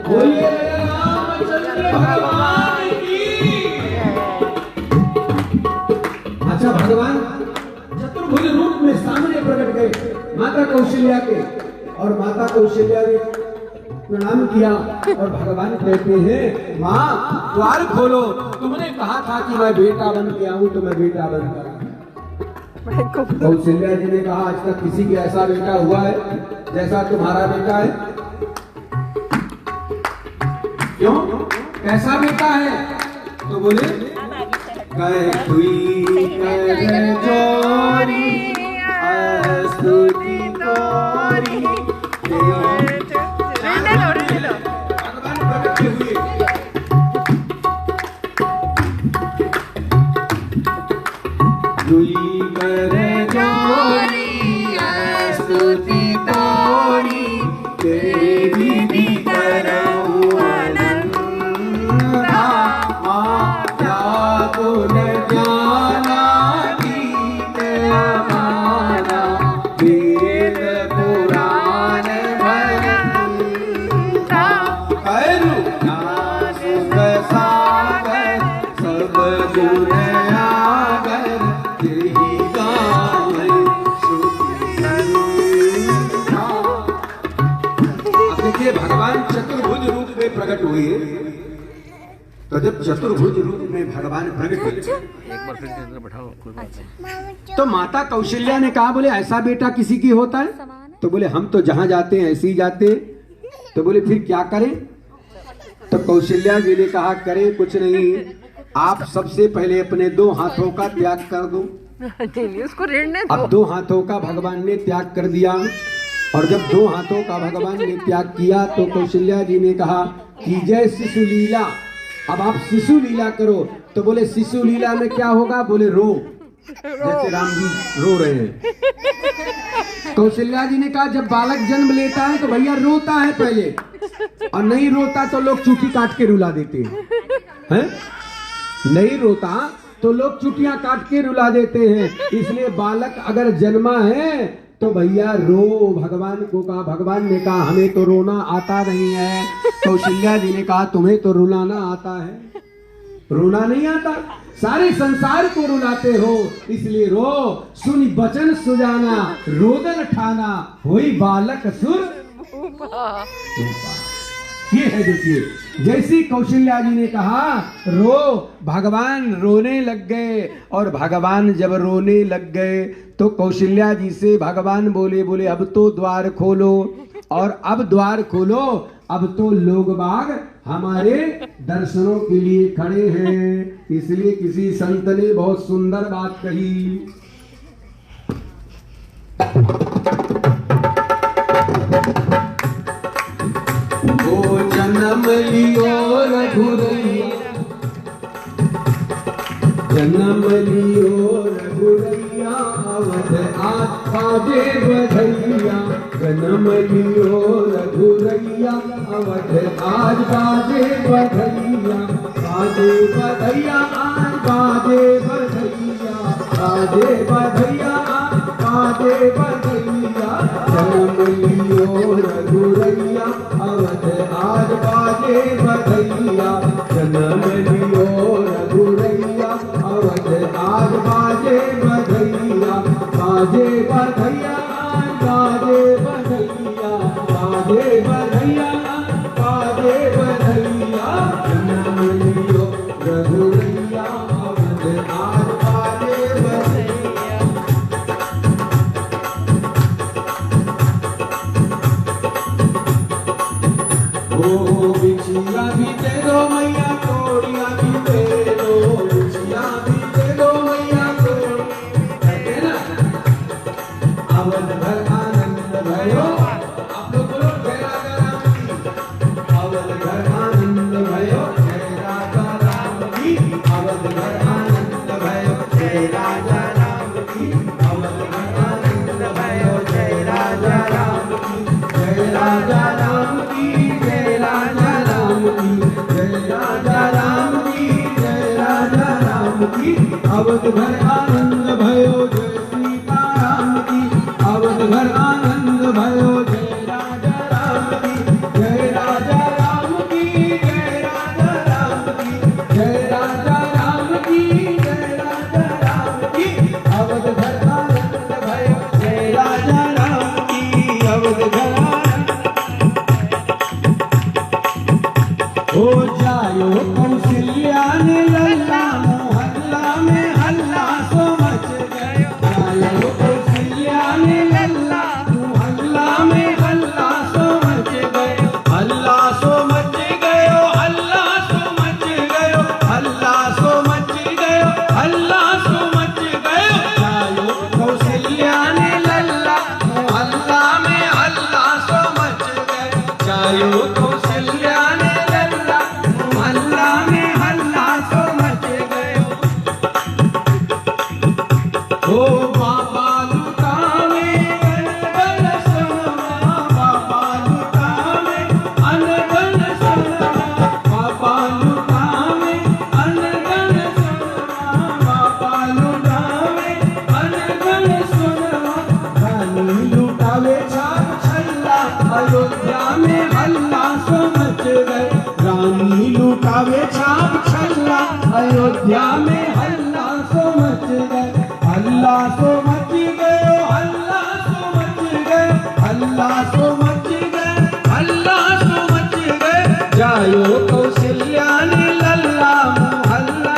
बोलिए रामचंद्र भगवान की। अच्छा, भगवान चतुर्भुज रूप में सामने प्रकट गए माता कौशल्या के, और माता कौशल्या ने प्रणाम किया और भगवान कहते हैं, माँ द्वार खोलो, तुमने कहा था कि मैं बेटा बन के आऊं तो मैं बेटा बनकर। कौशल्या जी ने कहा, आज तक किसी के ऐसा बेटा हुआ है जैसा तुम्हारा बेटा है? क्यों, कैसा बेटा है? तो बोले, कह हुई कह जोरी स्तुति तोरी। भगवान प्रकट हुए, हुई कर जोरी स्तुति तोरी, तेरी भी करऊं अनंता। माता को न जाना गीत हमारा, वेद पुराण भरता। करुणा सुख सागर सब गुण आगर, यही गावै देखिए, भगवान चतुर्भुज रूप में प्रकट हुए। तो जब चतुर्भुज रूप में भगवान प्रकट हुए, तो माता कौशल्या ने कहा, बोले ऐसा बेटा किसी की होता है? तो बोले हम तो जहां जाते हैं ऐसे ही जाते हैं। तो बोले फिर क्या करें? तो कौशल्या जी ने कहा, करे कुछ नहीं, आप सबसे पहले अपने दो हाथों का त्याग कर दो। उसको अब दो हाथों का भगवान ने त्याग कर दिया, और जब दो हाथों का भगवान ने त्याग किया तो कौशल्या जी ने कहा कि जय शिशु लीला, अब आप शिशु लीला करो। तो बोले शिशु लीला में क्या होगा? बोले रो, जैसे राम जी रो रहे हैं। कौशल्या जी ने कहा, जब बालक जन्म लेता है तो भैया रोता है पहले, और नहीं रोता तो लोग चूटी काट के रुला देते हैं। नहीं रोता तो लोग चुटियां काट के रुला देते हैं। इसलिए बालक अगर जन्मा है तो भैया रो। भगवान को कहा, भगवान ने कहा हमें तो रोना आता नहीं है। कौशल्या जी ने कहा, तुम्हें तो रुलाना आता है। रोना नहीं आता, सारे संसार को रुलाते हो, इसलिए रो। सुनी बचन सुजाना, रोदन ठाना, होई बालक सुर। ये है, देखिए, जैसी कौशल्या जी ने कहा रो, भगवान रोने लग गए। और भगवान जब रोने लग गए तो कौशल्या जी से भगवान बोले अब तो द्वार खोलो। और अब द्वार खोलो, अब तो लोग बाग हमारे दर्शनों के लिए खड़े हैं। इसलिए किसी संत ने बहुत सुंदर बात कही, जन्म लियो रघुरैया, जन्म लियो रघुरैया, अवध आज बाजे बधैया। जन्म लियो रघुरैया, अवध आज बाजे बधैया। बाजे बधैया आज बाजे बधैया, बाजे बधैया आज बाजे बधैया। जन्म लियो रघुरैया, अवध आज बाजे बधैया। जन्म लियो रघुरैया, अवध आज बाजे बधैया। बाजे बधैया आज बाजे बधैया, बाजे बधैया आज बाजे बधैया। जन्म लियो रघुरैया, अवध आज बाजे बधैया। ओ बिछिया भी दे दो मैया, तोड़िया भी दे दो, बिछिया भी दे दो मैया, कहते हैं ना, अवध भर आनंद भयो। आप लोग बोलो जय राजा राम की। अवध भर आनंद भयो, जय राजा राम की। अवध भर आनंद भयो, जय राजा राम की। अवध भर आनंद भयो, जय राजा राम की। जय राजा राम की, जय राजा राम की, जय राजा राम की, जय राजा राम की। अवध भर आनंद भयो, जय सीता राम की। अवध भर आनंद भयो, जय राजा राम की। जायो कौशल्या ने लल्ला मोहल्ला में हल्ला सो मच गयो। जायो कौशल्या ने लल्ला मोहल्ला में हल्ला सो मच गयो। हल्ला सो मच गयो, हल्ला सो मच गयो, हल्ला सो मच गयो, हल्ला सो मच गयो। जायो कौशल्या ने लल्ला मोहल्ला में हल्ला सो मच गयो। जायो कौशल्या ने लल्ला मोहल्ला में हल्ला सो मच गयो। ओ बाबा लुटावे अनबन सोना, बाबा लुटावे अनबन सोना, बाबा लुटावे अनबन सोना, बाबा लुटावे अनबन सोना। रानी लुटावे छाप छल्ला, अयोध्या में हल्ला सो मच गए। रानी लुटावे छाप छल्ला, अयोध्या में हल्ला सो मच गए। हल्ला सो मच गयो, हल्ला सो मच गयो, हल्ला सो मच गयो, हल्ला सो मच गयो। जायो कौशल्या ने लल्ला मोहल्ला।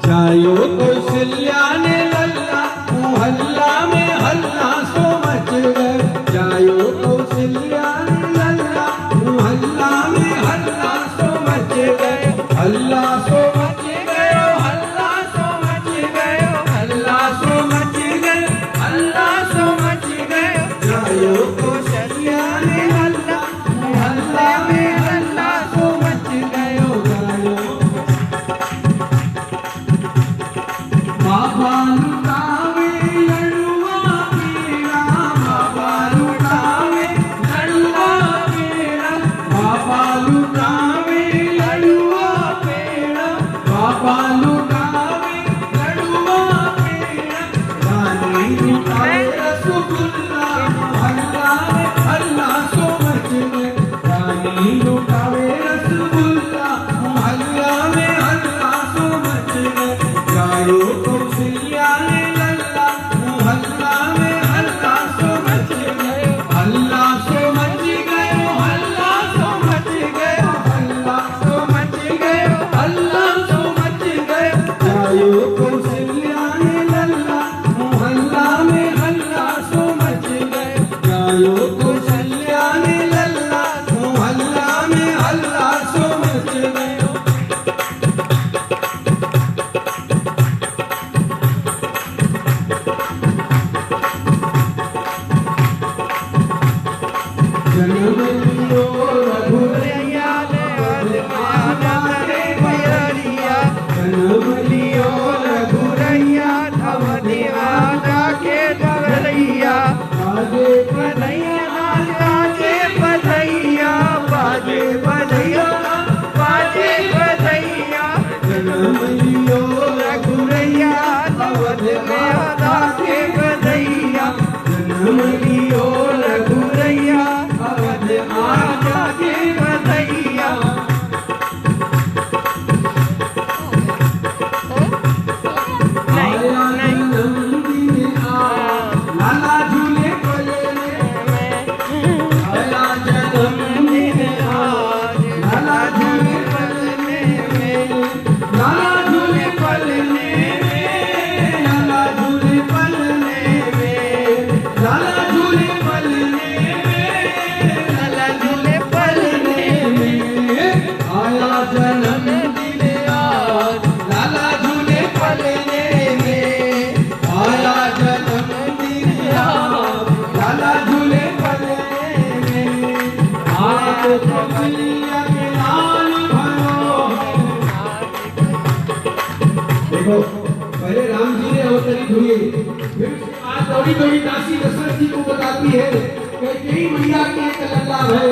जायो कौशल्या ने लल्ला मोहल्ला में हल्ला सो मच गयो। जायो कौशल्या ने लल्ला मोहल्ला में हल्ला सो मच गयो। हल्ला सो मच गयो, हल्ला सो मच गयो, हल्ला सो मच गयो, हल्ला सो मच गयो। जायो कौशल्या ने लल्ला मोहल्ला में हल्ला सो मच गयो। जायो बाबा लुटावे लड़ुआ पीड़ा, बाबा लुटावे लड़ुआ पीड़ा, बाबा लुटावे लड़ुआ पीड़ा, बाबा लुटावे लड़ुआ पीड़ा। रानी लुटावे रसगुल्ला, हल्ला हल्ला सो मच गए। रानी लुटावे रसगुल्ला, हल्ला में हल्ला सो मच गए। जायो कौशल्या ने लल्ला मोहल्ला में हल्ला सो मच गयो। हल्ला सो मच गयो, हल्ला सो मच गयो, हल्ला सो मच गयो, हल्ला सो मच गयो। जायो कौशल्या ने लल्ला मोहल्ला में हल्ला सो मच गयो। जायो कौशल्या ने लल्ला मोहल्ला में हल्ला सो मच गयो। जन्म लियो रघुरैया जन्म लियो रघुरैया, के बधैया आगे बधैया बाजे बधैया, बाजे बधैया बाजे बधैया। जन्म लियो रघुरैया अवध में आधा के बधैया, जन्म लियो रघुरैया अवध आजा के बधैया। आया जन्मदिन लाला झूले पलने में। आया जन्मदिन लाला झूले पलने में। लाला झूले पलने में, लाला झूले पलने में, लाला झूले पलने में, लाला झूले पलने में। आया जन्मदिन लाला झूले पलने में। आया जन्मदिन लाला झूले पलने में। आप कौशल्या के लाल भरो। देखो पहले राम जी ने अवतरी हुई, फिर आज दौड़ी दौड़ी दासी दशरथ जी को बताती है कि कई मैया के एक लल्ला है।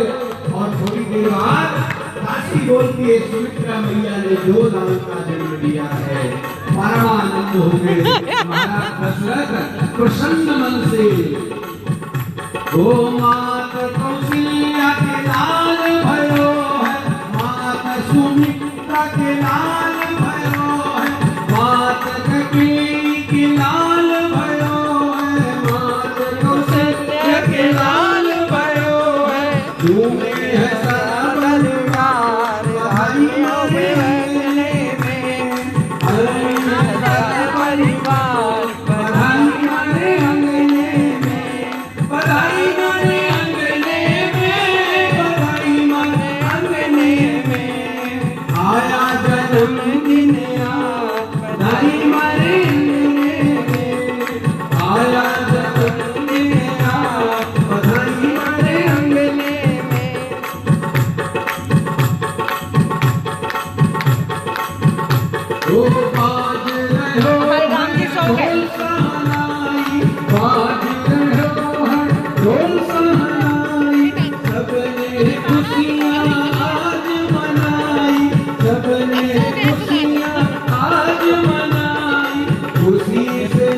और थोड़ी देर बाद दासी बोलती है सुमित्रा मैया ने जो राम का जन्म दिया है। परमानंद हो गए महाराज दशरथ प्रसन्न मन से। ओ मात कौशल्या के लाल भयो है, मात सुमित्रा के लाल भयो है, मात ककेली के लाल भयो है, मात कौशल्या के लाल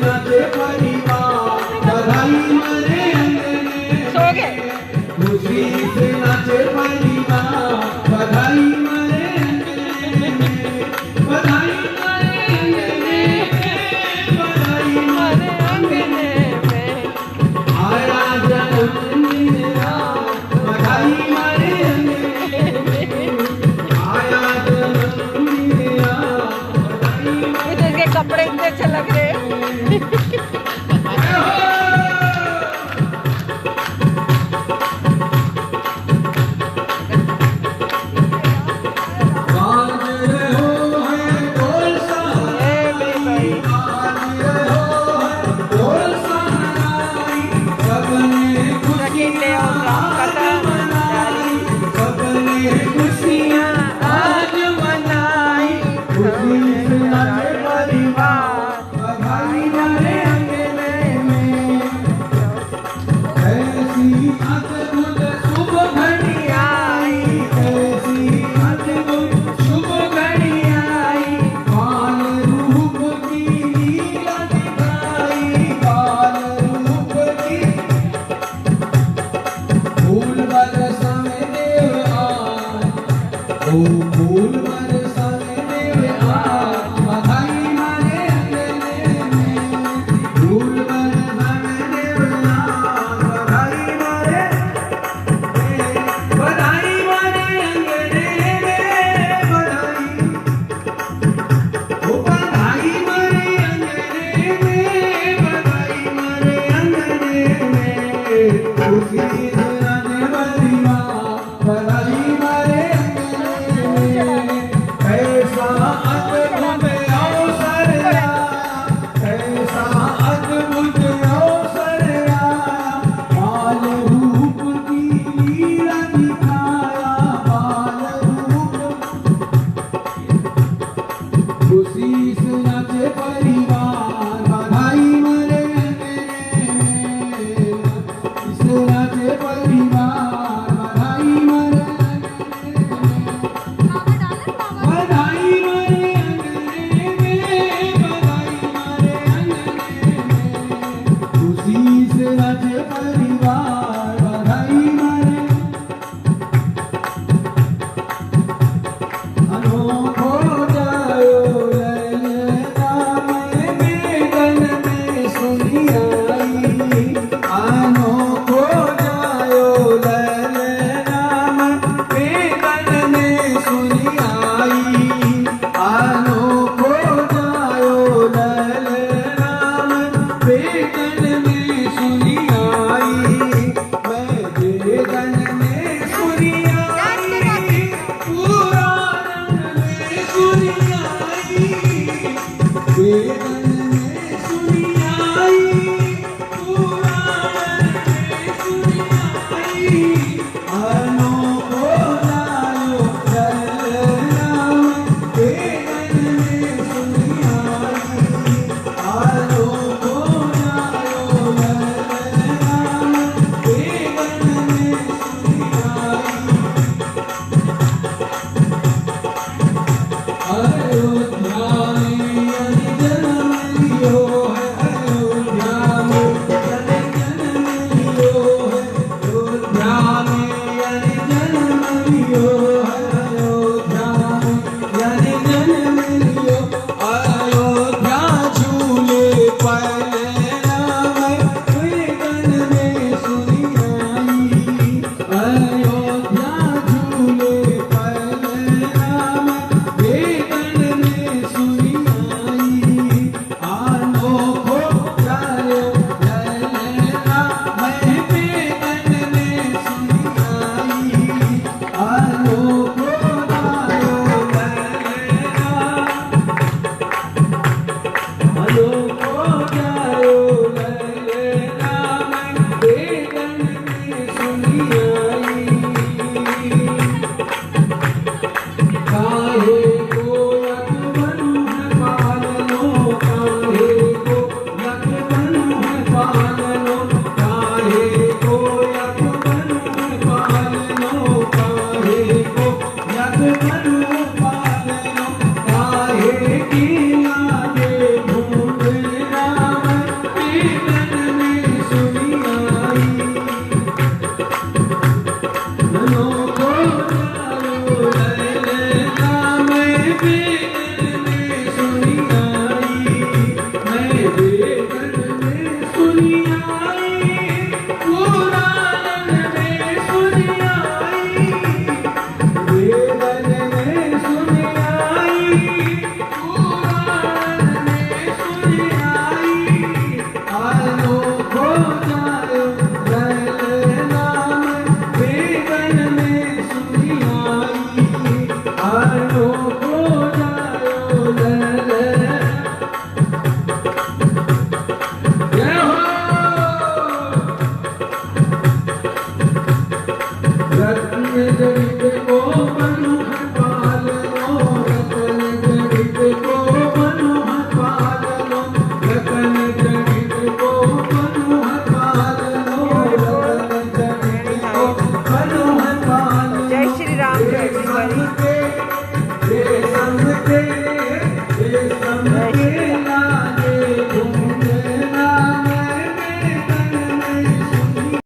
नाचे परिवार, बधाई मारे अंगने सो गए। खुशी से नाचे परिवार, बधाई मारे अंगने में, बधाई मारे अंगने में, बधाई हमारे अंगने में आया जन्मदिन रात, बधाई मारे अंगने में, आया जन्मदिन रात, बधाई मुझे इसके कपड़े इतने अच्छे लग रहे हैं। फूल बरसाने देव आज, बधाई मारे अंगने में, फूल बरसाने देव आज, बधाई मारे, बधाई मारे अंगने में, बधाई, ओ बधाई मारे अंगने में, बधाई मारे अंगने में, खुशी से नाचे परिवार, बधाई मारे ऐसा अद्भुत अवसर आया, ऐसा अद्भुत अवसर आया, बाल रूप की लीला दिखाया, बाल रूप खुशी से नाचे परिवार, बधाई मारे अंगने में, इसे नाचे परिवार, बधाई मारे बधाई मारे अंगने में, बधाई मारे अंगने में, खुशी से नाचे परिवार, बधाई मारे अनोखो जायो ललना में, बेगन में सुनी आई, अनोखो जायो ललना में, बेगन में सुनी आई, अनोखो जायो ललना में, बेगन में सुनी मनोहर पालनो रतन जनित को मनोहर पालनो जय श्री राम, जय श्री राम। हे संग के